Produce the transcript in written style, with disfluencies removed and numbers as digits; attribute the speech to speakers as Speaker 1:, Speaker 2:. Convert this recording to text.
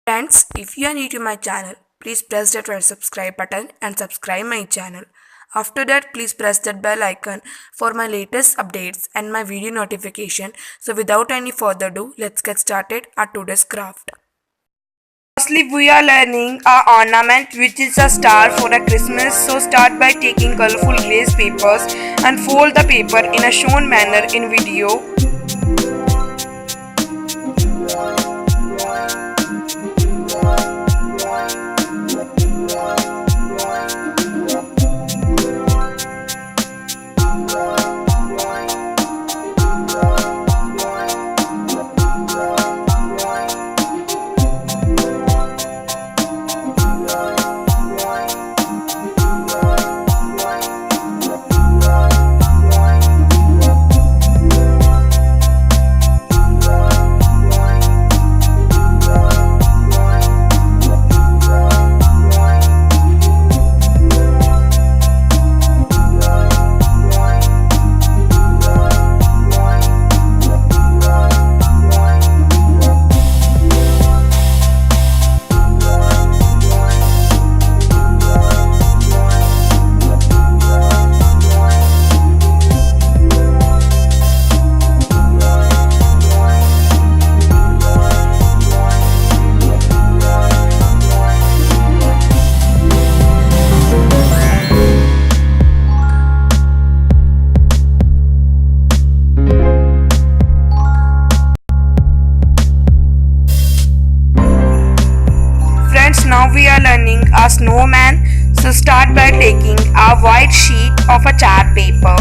Speaker 1: Friends, if you are new to my channel, please press that red subscribe button and subscribe my channel. After that, please press that bell icon for my latest updates and my video notification. So without any further ado, let's get started at today's craft. Firstly, we are learning a ornament which is a star for a Christmas. So start by taking colorful glazed papers and fold the paper in a shown manner in video. Friends, now we are learning a snowman. So start by taking a white sheet of a chart paper.